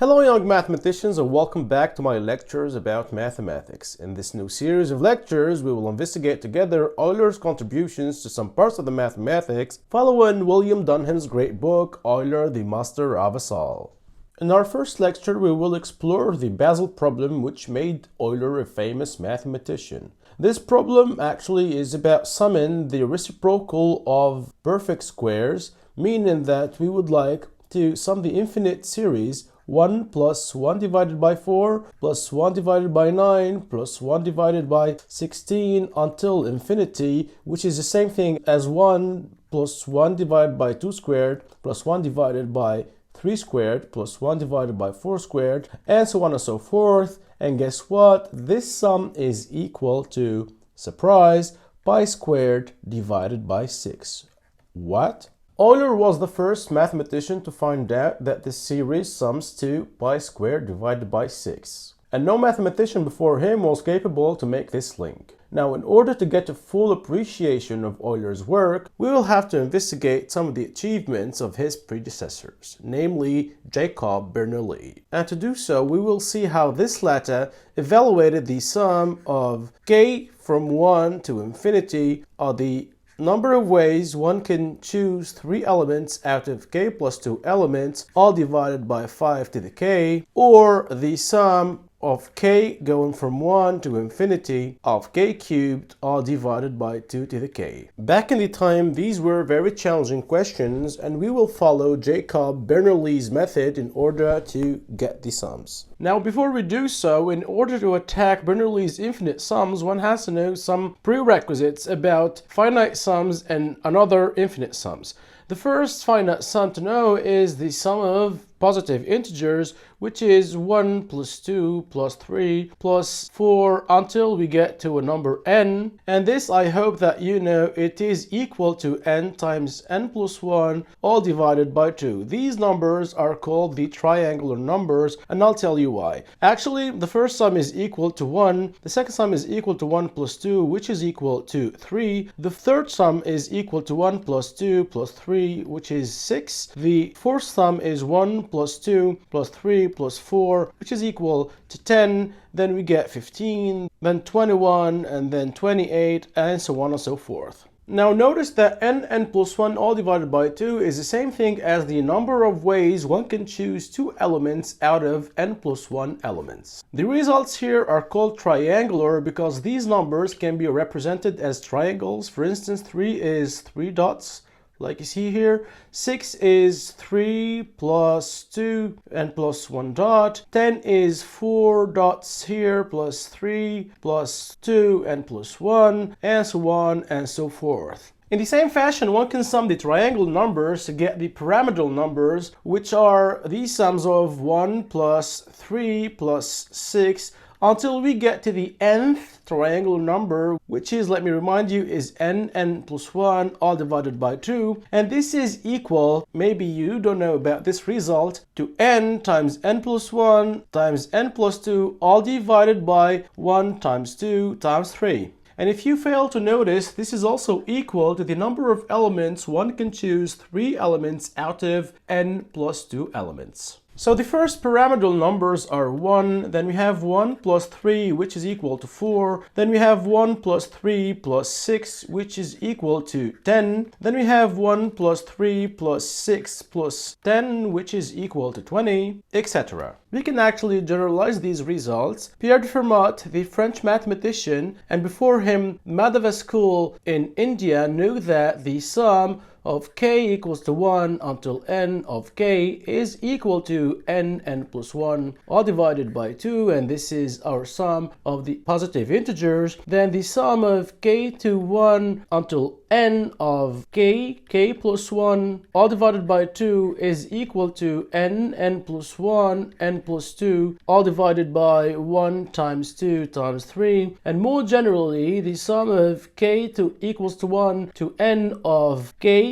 Hello young mathematicians, and welcome back to my lectures about mathematics. In this new series of lectures, we will investigate together Euler's contributions to some parts of the mathematics following William Dunham's great book, Euler, the Master of Us All. In our first lecture, we will explore the Basel problem, which made Euler a famous mathematician. This problem actually is about summing the reciprocal of perfect squares, meaning that we would like to sum the infinite series 1 plus 1 divided by 4 plus 1 divided by 9 plus 1 divided by 16 until infinity, which is the same thing as 1 plus 1 divided by 2 squared plus 1 divided by 3 squared plus 1 divided by 4 squared, and so on and so forth. And guess what? This sum is equal to, surprise, pi squared divided by 6. What? Euler was the first mathematician to find out that this series sums to pi squared divided by 6. And no mathematician before him was capable to make this link. Now, in order to get a full appreciation of Euler's work, we will have to investigate some of the achievements of his predecessors, namely Jakob Bernoulli. And to do so, we will see how this latter evaluated the sum of k from 1 to infinity, or the number of ways one can choose 3 elements out of k plus 2 elements, all divided by 5 to the k, or the sum of k going from 1 to infinity of k cubed, all divided by 2 to the k. Back in the time, these were very challenging questions, and we will follow Jakob Bernoulli's method in order to get the sums. Now, before we do so, in order to attack Bernoulli's infinite sums, one has to know some prerequisites about finite sums and another infinite sums. The first finite sum to know is the sum of positive integers, which is 1 plus 2 plus 3 plus 4 until we get to a number n. And this, I hope that you know, it is equal to n times n plus 1 all divided by 2. These numbers are called the triangular numbers, and I'll tell you why. Actually, the first sum is equal to 1, the second sum is equal to 1 plus 2, which is equal to 3. The third sum is equal to 1 plus 2 plus 3, which is 6. The fourth sum is 1 plus 2 plus 3 plus 4, which is equal to 10. Then we get 15, then 21, and then 28, and so on and so forth. Now notice that n plus 1 all divided by 2 is the same thing as the number of ways one can choose 2 elements out of n plus 1 elements. The results here are called triangular because these numbers can be represented as triangles. For instance, 3 is 3 dots, like you see here. 6 is 3 plus 2 and plus 1 dot. 10 is 4 dots here plus 3 plus 2 and plus 1, and so on and so forth. In the same fashion, one can sum the triangle numbers to get the pyramidal numbers, which are the sums of 1 plus 3 plus 6, until we get to the nth triangular number, which is, let me remind you, is n plus 1 all divided by 2. And this is equal, maybe you don't know about this result, to n times n plus 1 times n plus 2 all divided by 1 times 2 times 3. And if you fail to notice, this is also equal to the number of elements one can choose 3 elements out of n plus 2 elements. So the first pyramidal numbers are 1, then we have 1 plus 3, which is equal to 4, then we have 1 plus 3 plus 6, which is equal to 10, then we have 1 plus 3 plus 6 plus 10, which is equal to 20, etc. We can actually generalize these results. Pierre de Fermat, the French mathematician, and before him Madhava School in India, knew that the sum of k equals to 1 until n of k is equal to n plus 1 all divided by 2, and this is our sum of the positive integers. Then the sum of k to 1 until n of k plus 1 all divided by 2 is equal to n plus 1, n plus 2 all divided by 1 times 2 times 3. And more generally, the sum of k to equals to 1 to n of k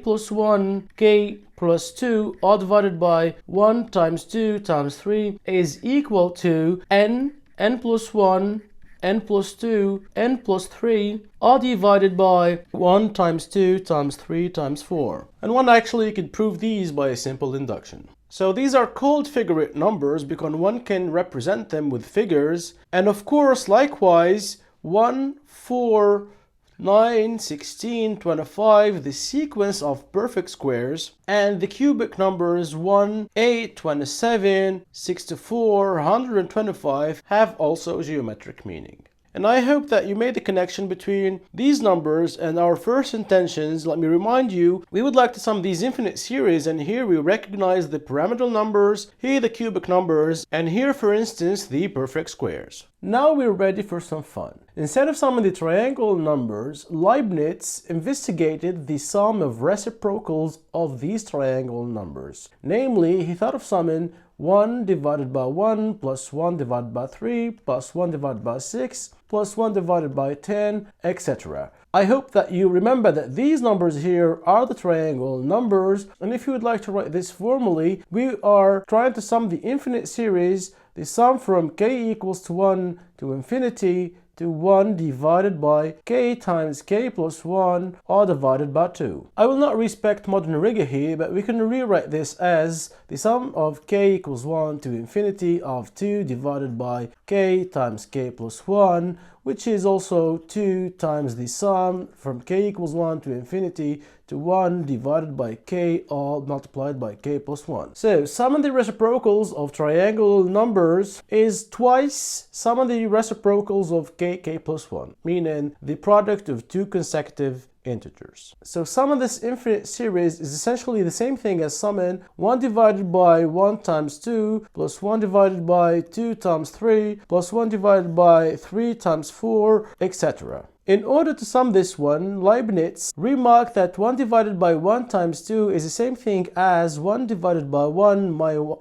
plus 1, k plus 2 all divided by 1 times 2 times 3 is equal to n plus 1, n plus 2, n plus 3 all divided by 1 times 2 times 3 times 4. And one actually could prove these by a simple induction. So these are called figure-8 numbers because one can represent them with figures. And of course, likewise, 1, 4, 9, 16, 25, the sequence of perfect squares, and the cubic numbers 1, 8, 27, 64, 125 have also geometric meaning. And I hope that you made the connection between these numbers and our first intentions. Let me remind you, we would like to sum these infinite series, and here we recognize the pyramidal numbers, here the cubic numbers, and here, for instance, the perfect squares. Now we're ready for some fun. Instead of summing the triangle numbers, Leibniz investigated the sum of reciprocals of these triangle numbers. Namely, he thought of summing 1 divided by 1 plus 1 divided by 3 plus 1 divided by 6 plus 1 divided by 10, etc. I hope that you remember that these numbers here are the triangle numbers, and if you would like to write this formally, we are trying to sum the infinite series, the sum from k equals to 1 to infinity to 1 divided by k times k plus 1 all divided by 2. I will not respect modern rigor here, but we can rewrite this as the sum of k equals 1 to infinity of 2 divided by k times k plus 1, which is also 2 times the sum from k equals 1 to infinity to 1 divided by k all multiplied by k plus 1. So sum of the reciprocals of triangle numbers is twice sum of the reciprocals of k plus 1, meaning the product of two consecutive integers. So sum of this infinite series is essentially the same thing as summing 1 divided by 1 times 2 plus 1 divided by 2 times 3 plus 1 divided by 3 times 4, etc. In order to sum this one, Leibniz remarked that 1 divided by 1 times 2 is the same thing as 1 divided by 1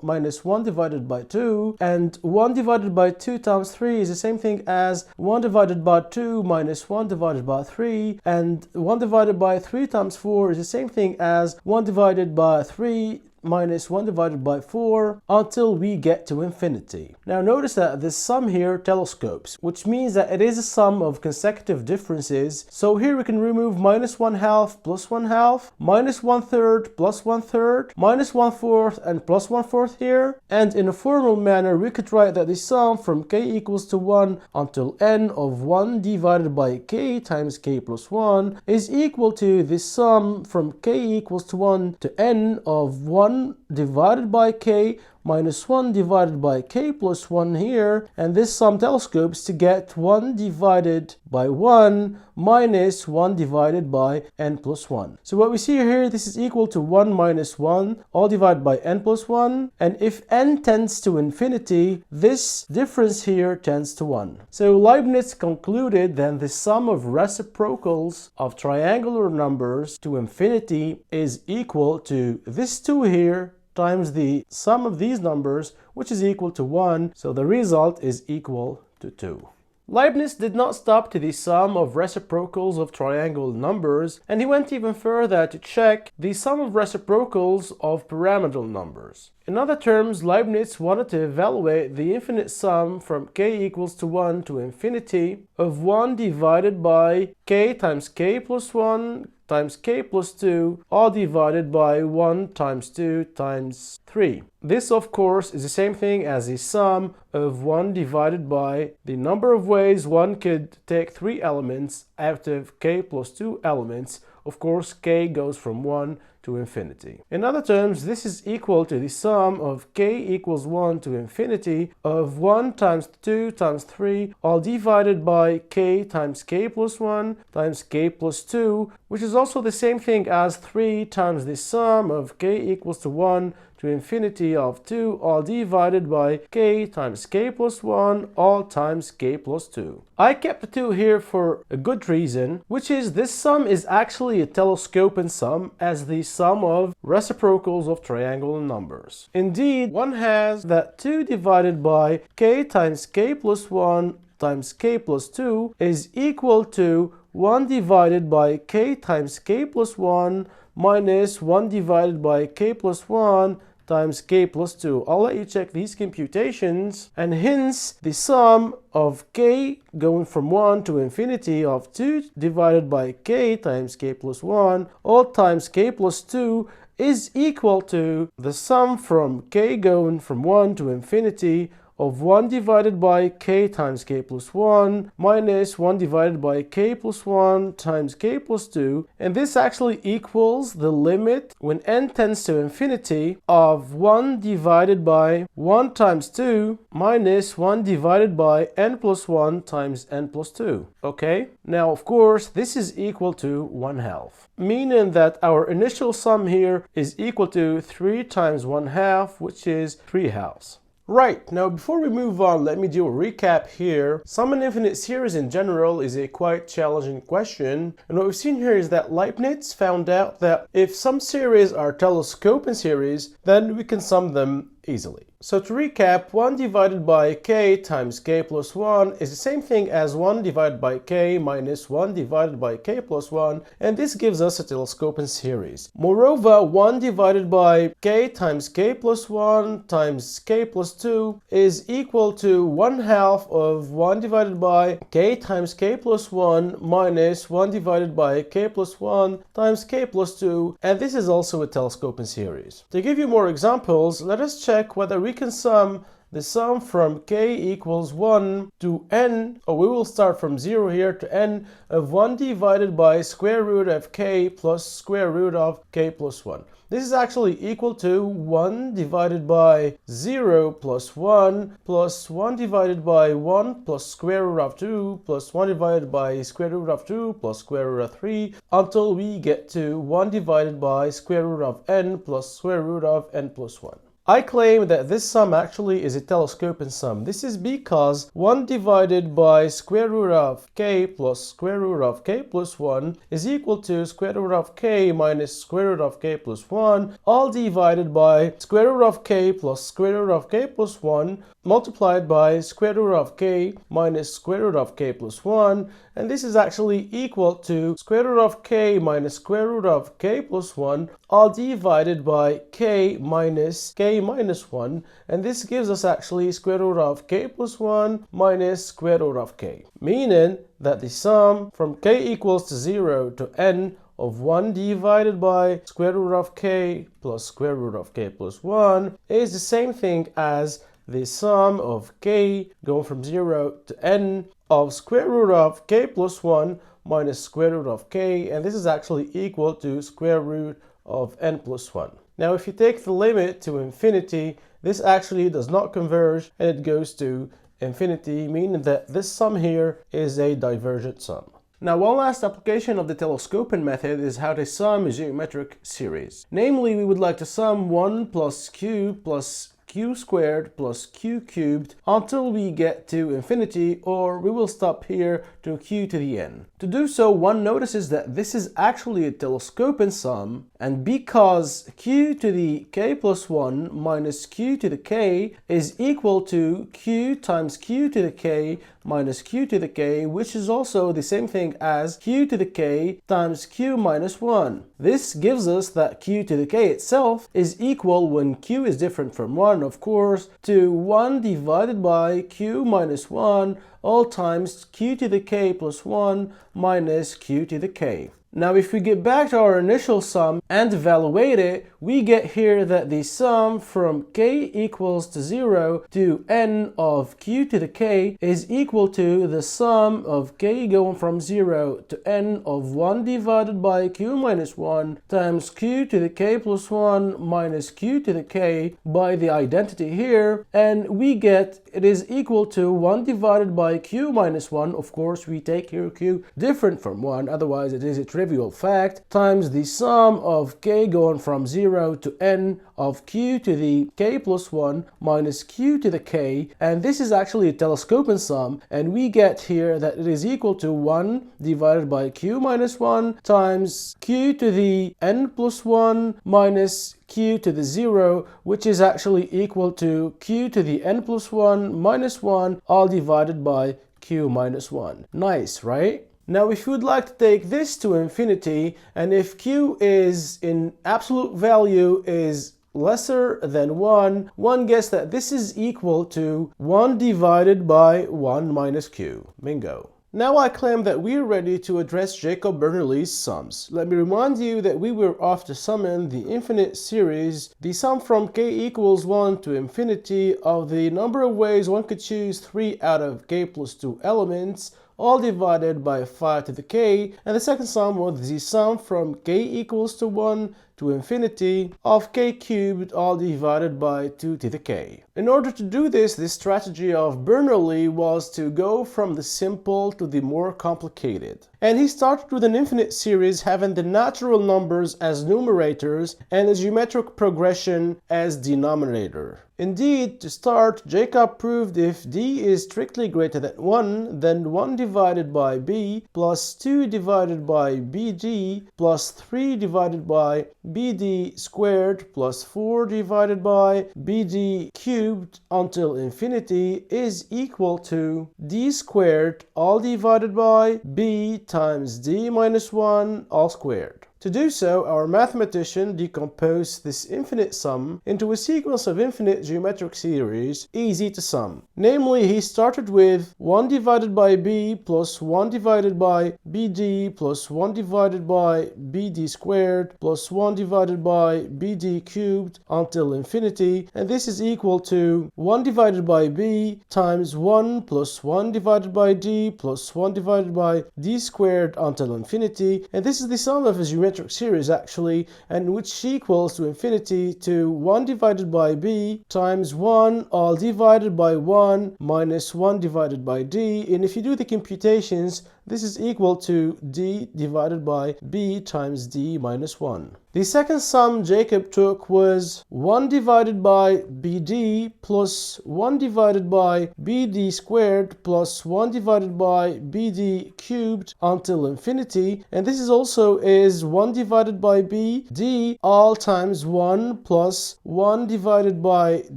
minus 1 divided by 2, and 1 divided by 2 times 3 is the same thing as 1 divided by 2 minus 1 divided by 3, and 1 divided by 3 times 4 is the same thing as 1 divided by 3 minus 1 divided by 4 until we get to infinity. Now notice that this sum here telescopes, which means that it is a sum of consecutive differences. So here we can remove minus 1/2 plus 1/2, minus 1/3 plus 1/3, minus 1/4 and plus 1/4 here. And in a formal manner, we could write that the sum from k equals to 1 until n of 1 divided by k times k plus 1 is equal to the sum from k equals to 1 to n of 1 divided by k minus 1 divided by k plus 1 here, and this sum telescopes to get 1 divided by 1 minus 1 divided by n plus 1. So what we see here, this is equal to 1 minus 1 all divided by n plus 1, and if n tends to infinity, this difference here tends to 1. So Leibniz concluded that the sum of reciprocals of triangular numbers to infinity is equal to this 2 here times the sum of these numbers, which is equal to 1, so the result is equal to 2. Leibniz did not stop to the sum of reciprocals of triangle numbers, and he went even further to check the sum of reciprocals of pyramidal numbers. In other terms, Leibniz wanted to evaluate the infinite sum from k equals to 1 to infinity of 1 divided by k times k plus 1 times k plus 2 all divided by 1 times 2 times 3. This, of course, is the same thing as the sum of 1 divided by the number of ways one could take 3 elements out of k plus 2 elements. Of course, k goes from 1 to infinity. In other terms, this is equal to the sum of k equals 1 to infinity of 1 times 2 times 3 all divided by k times k plus 1 times k plus 2, which is also the same thing as 3 times the sum of k equals to 1 to infinity of 2 all divided by k times k plus 1 all times k plus 2. I kept the 2 here for a good reason, which is this sum is actually a telescoping sum as the sum of reciprocals of triangle numbers. Indeed, one has that 2 divided by k times k plus 1 times k plus 2 is equal to 1 divided by k times k plus 1 minus 1 divided by k plus 1 times k plus 2. I'll let you check these computations, and hence the sum of k going from 1 to infinity of 2 divided by k times k plus 1 all times k plus 2 is equal to the sum from k going from 1 to infinity of 1 divided by k times k plus 1 minus 1 divided by k plus 1 times k plus 2, and this actually equals the limit when n tends to infinity of 1 divided by 1 times 2 minus 1 divided by n plus 1 times n plus 2. Okay, now of course this is equal to 1/2, meaning that our initial sum here is equal to 3 times 1/2, which is 3/2. Right, now before we move on, let me do a recap here. Sum and infinite series in general is a quite challenging question, and what we've seen here is that Leibniz found out that if some series are telescoping series, then we can sum them easily. So to recap, 1 divided by k times k plus 1 is the same thing as 1 divided by k minus 1 divided by k plus 1, and this gives us a telescoping series. Moreover, 1 divided by k times k plus 1 times k plus 2 is equal to 1/2 of 1 divided by k times k plus 1 minus 1 divided by k plus 1 times k plus 2, and this is also a telescoping series. To give you more examples, let us check whether we can sum the sum from k equals 1 to n, or we will start from 0 here to n, of 1 divided by square root of k plus square root of k plus 1. This is actually equal to 1 divided by 0 plus 1 plus 1 divided by 1 plus square root of 2 plus 1 divided by square root of 2 plus square root of 3 until we get to 1 divided by square root of n plus square root of n plus 1. I claim that this sum actually is a telescoping sum. This is because 1 divided by square root of k plus square root of k plus 1 is equal to square root of k minus square root of k plus 1, all divided by square root of k plus square root of k plus 1 multiplied by square root of k minus square root of k plus 1, and this is actually equal to square root of k minus square root of k plus 1, all divided by k minus 1, and this gives us actually square root of k plus 1 minus square root of k, meaning that the sum from k equals to 0 to n of 1 divided by square root of k plus square root of k plus 1 is the same thing as the sum of k going from 0 to n of square root of k plus 1 minus square root of k, and this is actually equal to square root of n plus 1. Now if you take the limit to infinity, this actually does not converge and it goes to infinity, meaning that this sum here is a divergent sum. Now, one last application of the telescoping method is how to sum a geometric series. Namely, we would like to sum 1 plus q plus q squared plus q cubed until we get to infinity, or we will stop here to q to the n. To do so, one notices that this is actually a telescoping sum, and because q to the k plus 1 minus q to the k is equal to q times q to the k minus q to the k, which is also the same thing as q to the k times q minus 1. This gives us that q to the k itself is equal, when q is different from 1, of course, to 1 divided by q minus 1 all times q to the k plus 1 minus q to the k. Now if we get back to our initial sum and evaluate it, we get here that the sum from k equals to 0 to n of q to the k is equal to the sum of k going from 0 to n of 1 divided by q minus 1 times q to the k plus 1 minus q to the k by the identity here, and we get it is equal to 1 divided by q minus 1, of course we take here q different from 1, otherwise it is a trivial fact, times the sum of k going from 0 to n of q to the k plus 1 minus q to the k, and this is actually a telescoping sum, and we get here that it is equal to 1 divided by q minus 1 times q to the n plus 1 minus q to the 0, which is actually equal to q to the n plus 1 minus 1 all divided by q minus 1. Nice, right? Now if you would like to take this to infinity, and if q is in absolute value is lesser than 1, one gets that this is equal to 1 divided by 1 minus q. Bingo. Now I claim that we're ready to address Jakob Bernoulli's sums. Let me remind you that we were off to summon the infinite series, the sum from k equals 1 to infinity of the number of ways one could choose 3 out of k plus 2 elements, all divided by 5 to the k, and the second sum was the sum from k equals to 1 to infinity of k cubed, all divided by 2 to the k. In order to do this strategy of Bernoulli was to go from the simple to the more complicated. And he started with an infinite series having the natural numbers as numerators and the geometric progression as denominator. Indeed, to start, Jakob proved if d is strictly greater than 1, then 1 divided by b plus 2 divided by bd plus 3 divided by bd squared plus 4 divided by bd cubed until infinity is equal to d squared all divided by b times d minus 1 all squared. To do so, our mathematician decomposed this infinite sum into a sequence of infinite geometric series easy to sum. Namely, he started with 1 divided by b plus 1 divided by bd plus 1 divided by bd squared plus 1 divided by bd cubed until infinity, and this is equal to 1 divided by b times 1 plus 1 divided by d plus 1 divided by d squared until infinity, and this is the sum of his geometric series actually, and which equals to infinity to 1 divided by b times 1 all divided by 1 minus 1 divided by d, and if you do the computations, this is equal to d divided by b times d minus 1. The second sum Jakob took was 1 divided by bd plus 1 divided by bd squared plus 1 divided by bd cubed until infinity, and this is also is 1 divided by b d all times 1 plus 1 divided by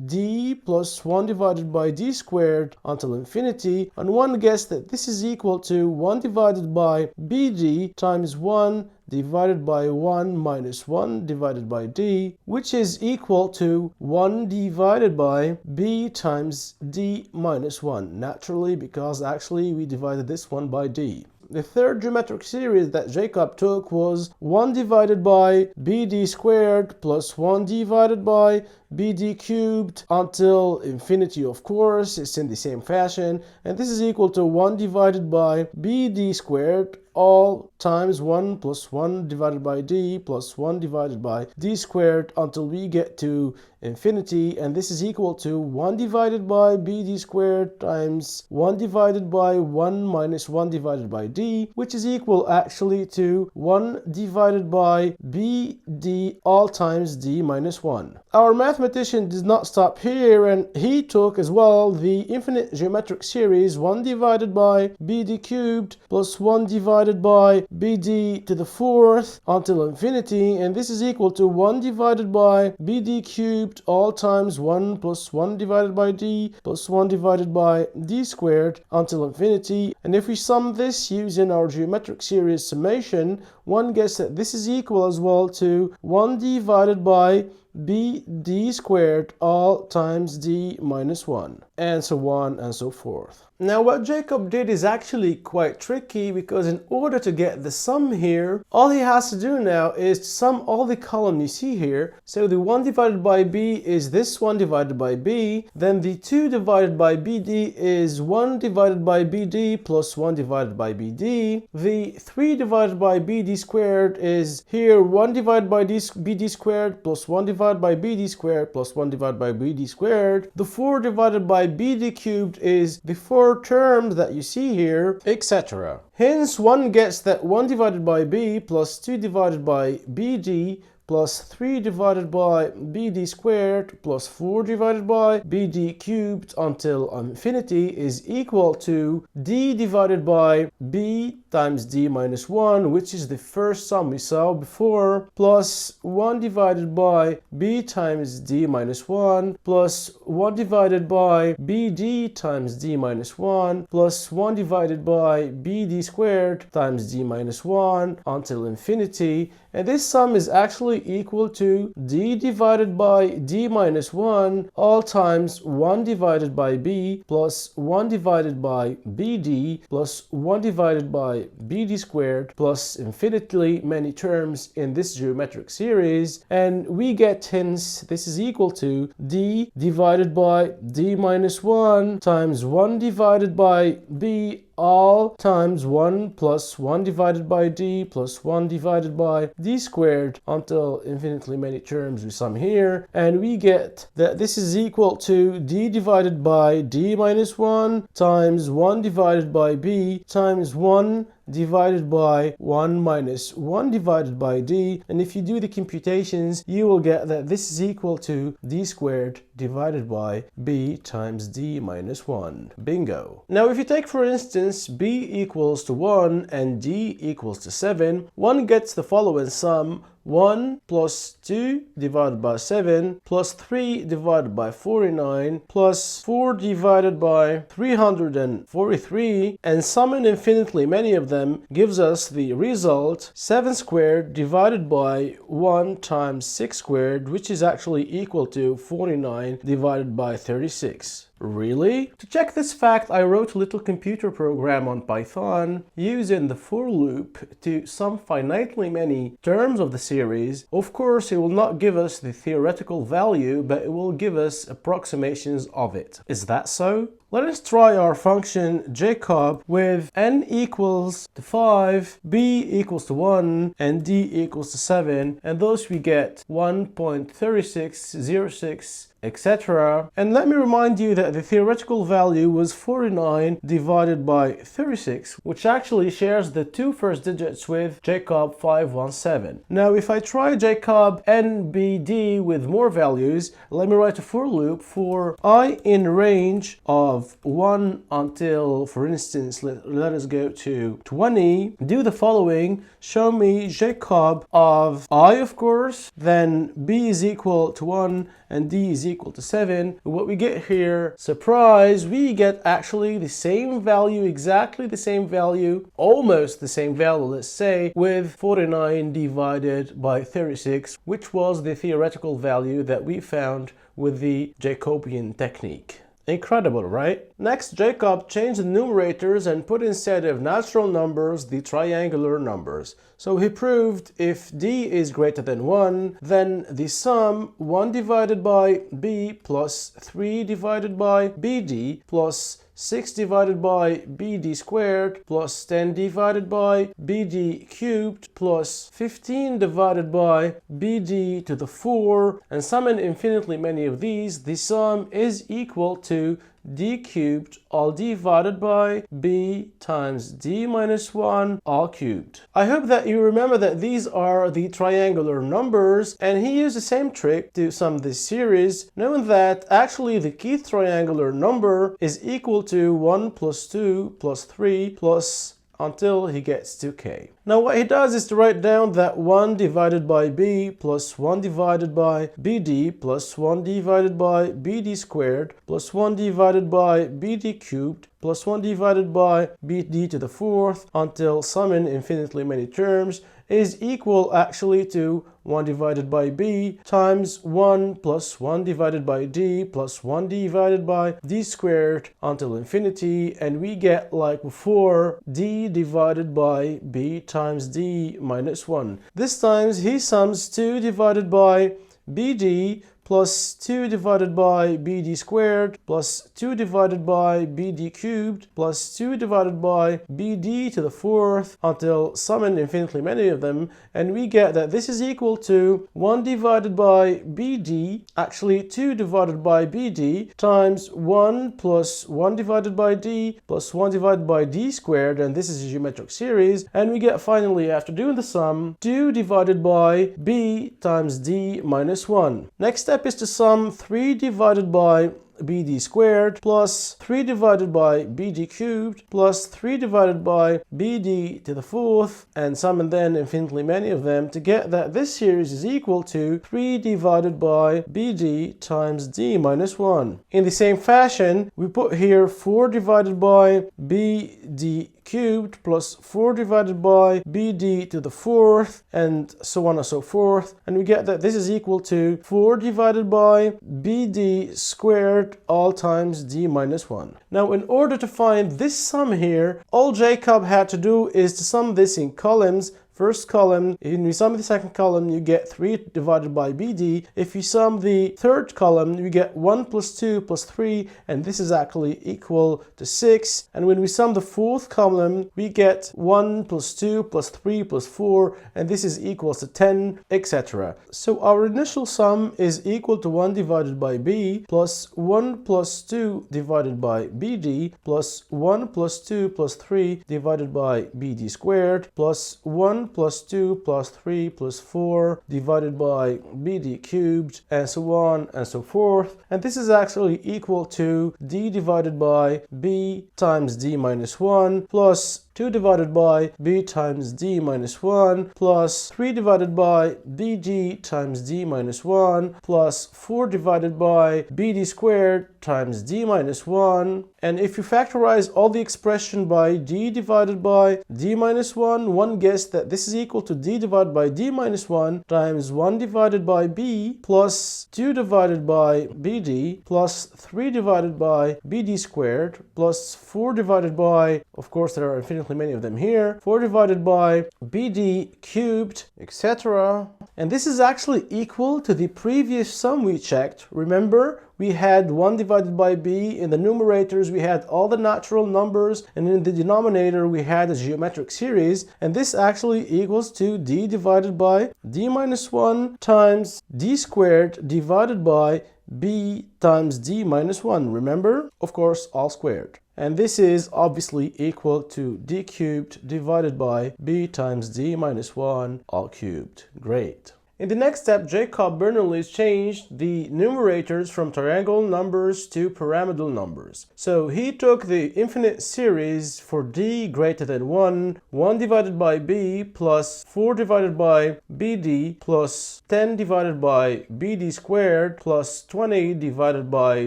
d plus 1 divided by d squared until infinity, and one guessed that this is equal to 1 divided by bd times 1 divided by 1 minus 1 divided by d, which is equal to 1 divided by b times d minus 1, naturally, because actually we divided this one by d. The third geometric series that Jakob took was 1 divided by bd squared plus 1 divided by bd cubed until infinity, of course, it's in the same fashion, and this is equal to 1 divided by bd squared all times 1 plus 1 divided by d plus 1 divided by d squared until we get to infinity, and this is equal to 1 divided by bd squared times 1 divided by 1 minus 1 divided by d, which is equal actually to 1 divided by bd all times d minus 1. Our mathematician did not stop here, and he took as well the infinite geometric series 1 divided by bd cubed plus 1 divided by bd to the fourth until infinity, and this is equal to 1 divided by bd cubed all times 1 plus 1 divided by d plus 1 divided by d squared until infinity, and if we sum this using our geometric series summation, one gets that this is equal as well to 1 divided by bd squared all times d minus 1, and so on and so forth. Now what Jakob did is actually quite tricky, because in order to get the sum here, all he has to do now is to sum all the columns you see here. So the 1 divided by b is this 1 divided by b, then the 2 divided by bd is 1 divided by bd plus 1 divided by bd, the 3 divided by bd squared is here 1 divided by bd squared plus 1 divided by bd squared plus 1 divided by bd squared, the 4 divided by bd cubed is the 4 terms that you see here, etc. Hence, one gets that 1 divided by b plus 2 divided by bd plus 3 divided by bd squared plus 4 divided by bd cubed until infinity is equal to d divided by b times d minus 1, which is the first sum we saw before, plus 1 divided by b times d minus 1 plus 1 divided by bd times d minus 1 plus 1 divided by bd squared times d minus 1 until infinity, And this sum is actually equal to d divided by d minus 1 all times 1 divided by b plus 1 divided by bd plus 1 divided by bd squared plus infinitely many terms in this geometric series. And we get hence this is equal to d divided by d minus 1 times 1 divided by b all times 1 plus 1 divided by d plus 1 divided by d squared until infinitely many terms we sum here, and we get that this is equal to d divided by d minus 1 times 1 divided by b times 1 divided by 1 minus 1 divided by d, and if you do the computations you will get that this is equal to d squared divided by b times d minus 1. Bingo. Now if you take for instance b equals to 1 and d equals to 7, one gets the following sum: 1 plus 2 divided by 7 plus 3 divided by 49 plus 4 divided by 343, and summing infinitely many of them gives us the result 7 squared divided by 1 times 6 squared, which is actually equal to 49 divided by 36. Really? To check this fact, I wrote a little computer program on Python using the for loop to sum finitely many terms of the series. Of course, it will not give us the theoretical value, but it will give us approximations of it. Is that so? Let us try our function Jakob with n equals to 5, b equals to 1, and d equals to 7, and thus we get 1.3606, etc. And let me remind you that the theoretical value was 49 divided by 36, which actually shares the two first digits with Jakob 517. Now if I try Jakob nbd with more values, let me write a for loop for I in range of 1 until, for instance, let us go to 20. Do the following: show me Jakob of I, of course, then b is equal to 1 and d is equal to 7. What we get here, surprise, we get actually the same value, exactly the same value, almost the same value, let's say, with 49 divided by 36, which was the theoretical value that we found with the Jacobian technique. Incredible, right? Next, Jakob changed the numerators and put instead of natural numbers the triangular numbers. So he proved if d is greater than 1, then the sum 1 divided by b plus 3 divided by bd plus 6 divided by bd squared plus 10 divided by bd cubed plus 15 divided by bd to the 4, and summing infinitely many of these, the sum is equal to d cubed all divided by b times d minus 1 all cubed. I hope that you remember that these are the triangular numbers, and he used the same trick to sum this series, knowing that actually the kth triangular number is equal to 1 plus 2 plus 3 plus until he gets to k. Now what he does is to write down that 1 divided by b plus 1 divided by bd plus 1 divided by bd squared plus 1 divided by bd cubed plus 1 divided by bd to the 4th until summing infinitely many terms is equal actually to 1 divided by b times 1 plus 1 divided by d plus 1 divided by d squared until infinity, and we get, like before, d divided by b times d minus 1. This time he sums 2 divided by bd plus 2 divided by bd squared plus 2 divided by bd cubed plus 2 divided by bd to the 4th until summing infinitely many of them, and we get that this is equal to 1 divided by bd, actually 2 divided by bd, times 1 plus 1 divided by d plus 1 divided by d squared, and this is a geometric series, and we get finally, after doing the sum, 2 divided by b times d minus 1. Next step is to sum 3 divided by bd squared plus 3 divided by bd cubed plus 3 divided by bd to the 4th, and sum and then infinitely many of them to get that this series is equal to 3 divided by bd times d minus 1. In the same fashion, we put here 4 divided by bd cubed plus 4 divided by bd to the fourth, and so on and so forth. And we get that this is equal to 4 divided by bd squared all times d minus 1. Now, in order to find this sum here, all Jacob had to do is to sum this in columns. First column, if you sum the second column, you get 3 divided by bd. If you sum the third column, you get 1 plus 2 plus 3, and this is actually equal to 6. And when we sum the fourth column, we get 1 plus 2 plus 3 plus 4, and this is equals to 10, etc. So our initial sum is equal to 1 divided by b plus 1 plus 2 divided by bd plus 1 plus 2 plus 3 divided by bd squared plus 1 plus 2 plus 3 plus 4 divided by bd cubed, and so on and so forth. And this is actually equal to d divided by b times d minus 1 plus 2 divided by b times d minus 1 plus 3 divided by bd times d minus 1 plus 4 divided by bd squared times d minus 1. And if you factorize all the expression by d divided by d minus 1, one gets that this is equal to d divided by d minus 1 times 1 divided by b plus 2 divided by bd plus 3 divided by bd squared plus 4 divided by, of course there are infinitely many of them here, 4 divided by bd cubed, etc. And this is actually equal to the previous sum we checked. Remember, we had 1 divided by b. In the numerators, we had all the natural numbers, and in the denominator, we had a geometric series. And this actually equals to d divided by d minus 1 times d squared divided by b times d minus 1. Remember? Of course, all squared. And this is obviously equal to d cubed divided by b times d minus 1 all cubed. Great. In the next step, Jakob Bernoulli changed the numerators from triangle numbers to pyramidal numbers. So he took the infinite series for d greater than 1, 1 divided by b plus 4 divided by bd plus 10 divided by bd squared plus 20 divided by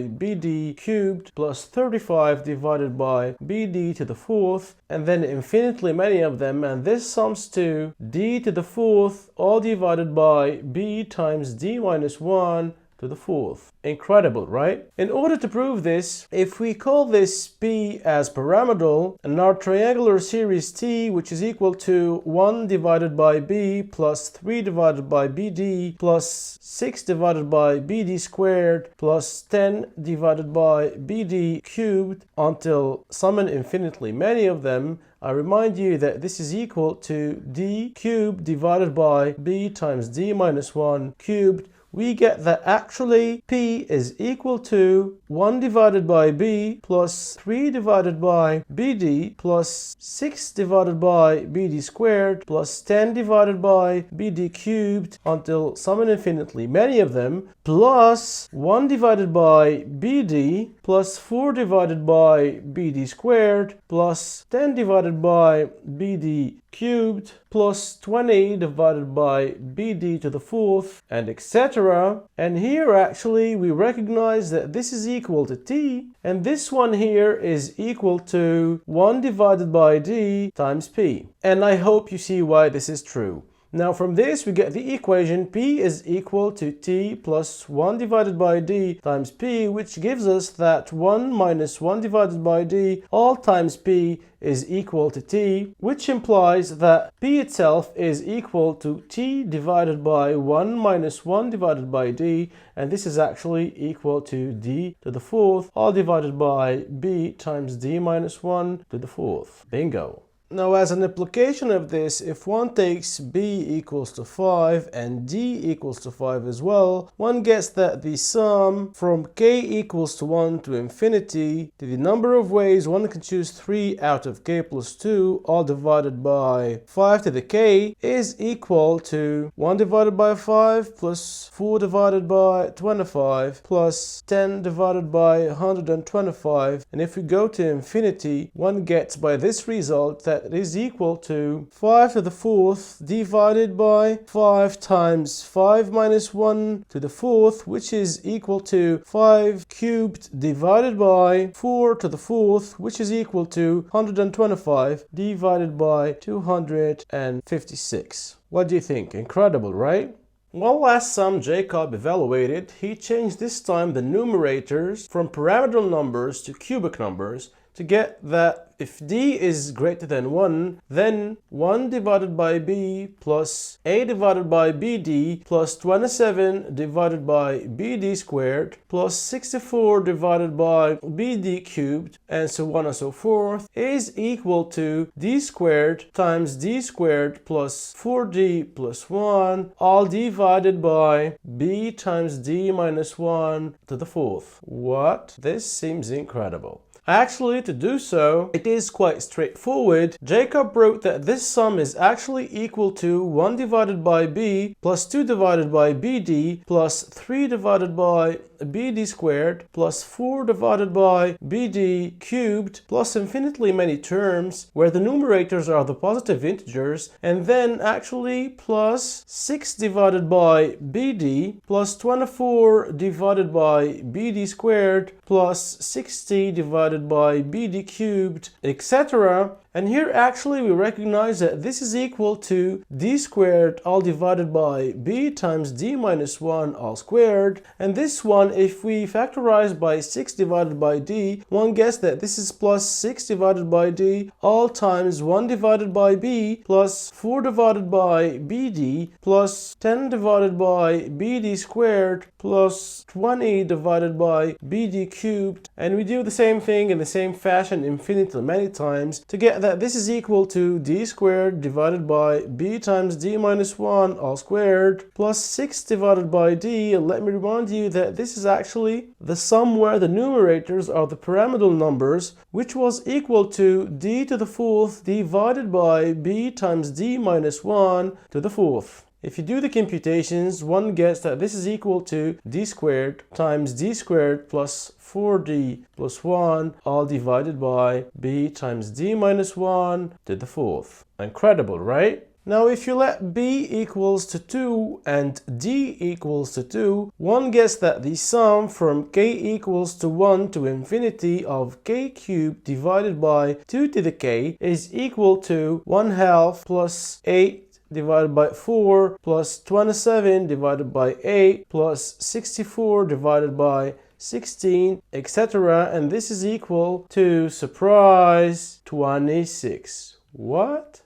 bd cubed plus 35 divided by bd to the fourth, and then infinitely many of them, and this sums to d to the fourth all divided by b times d minus 1 to the fourth. Incredible, right? In order to prove this, if we call this p as pyramidal, and our triangular series t, which is equal to 1 divided by b plus 3 divided by bd plus 6 divided by bd squared plus 10 divided by bd cubed until summing infinitely many of them, I remind you that this is equal to d cubed divided by b times d minus 1 cubed. We get that actually p is equal to 1 divided by b plus 3 divided by bd plus 6 divided by bd squared plus 10 divided by bd cubed until summing infinitely many of them, plus 1 divided by bd plus 4 divided by bd squared plus 10 divided by bd cubed plus 20 divided by bd to the fourth, and etc. And here actually we recognize that this is equal to t, and this one here is equal to 1 divided by d times p. And I hope you see why this is true. Now from this we get the equation p is equal to t plus 1 divided by d times p, which gives us that 1 minus 1 divided by d all times p is equal to t, which implies that p itself is equal to t divided by 1 minus 1 divided by d, and this is actually equal to d to the fourth all divided by b times d minus 1 to the fourth. Bingo. Now, as an application of this, if one takes b equals to 5 and d equals to 5 as well, one gets that the sum from k equals to 1 to infinity to the number of ways one can choose 3 out of k plus 2 all divided by 5 to the k is equal to 1 divided by 5 plus 4 divided by 25 plus 10 divided by 125. And if we go to infinity, one gets by this result that that it is equal to 5 to the fourth divided by 5 times 5 minus 1 to the fourth, which is equal to 5 cubed divided by 4 to the fourth, which is equal to 125 divided by 256. What do you think? Incredible, right? Well, last sum Jakob evaluated, he changed this time the numerators from pyramidal numbers to cubic numbers to get that if d is greater than 1, then 1 divided by b plus a divided by bd plus 27 divided by bd squared plus 64 divided by bd cubed and so on and so forth is equal to d squared times d squared plus 4d plus 1 all divided by b times d minus 1 to the fourth. What? This seems incredible. Actually, to do so, it is quite straightforward. Jakob wrote that this sum is actually equal to 1 divided by b plus 2 divided by bd plus 3 divided by bd squared plus 4 divided by bd cubed plus infinitely many terms where the numerators are the positive integers, and then actually plus 6 divided by bd plus 24 divided by bd squared plus 60 divided by bd cubed, etc. And here actually we recognize that this is equal to d squared all divided by b times d minus 1 all squared. And this one, if we factorize by 6 divided by d, one gets that this is plus 6 divided by d all times 1 divided by b plus 4 divided by bd plus 10 divided by bd squared plus 20 divided by bd cubed. And we do the same thing in the same fashion infinitely many times to get that this is equal to d squared divided by b times d minus 1 all squared plus 6 divided by d. And let me remind you that this is actually the sum where the numerators are the pyramidal numbers, which was equal to d to the fourth divided by b times d minus 1 to the fourth. If you do the computations, one gets that this is equal to d squared times d squared plus 4d plus 1 all divided by b times d minus 1 to the fourth. Incredible, right? Now if you let b equals to 2 and d equals to 2, one gets that the sum from k equals to 1 to infinity of k cubed divided by 2 to the k is equal to 1/2 plus 8 divided by 4 plus 27 divided by 8 plus 64 divided by 16, etc. And this is equal to, surprise, 26. What?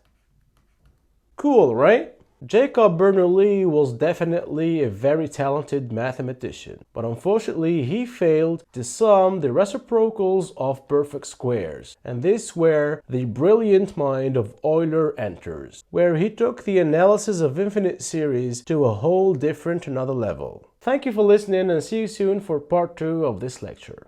Cool, right? Jakob Bernoulli was definitely a very talented mathematician, but unfortunately he failed to sum the reciprocals of perfect squares, and this is where the brilliant mind of Euler enters, where he took the analysis of infinite series to a whole different another level. Thank you for listening and see you soon for part 2 of this lecture.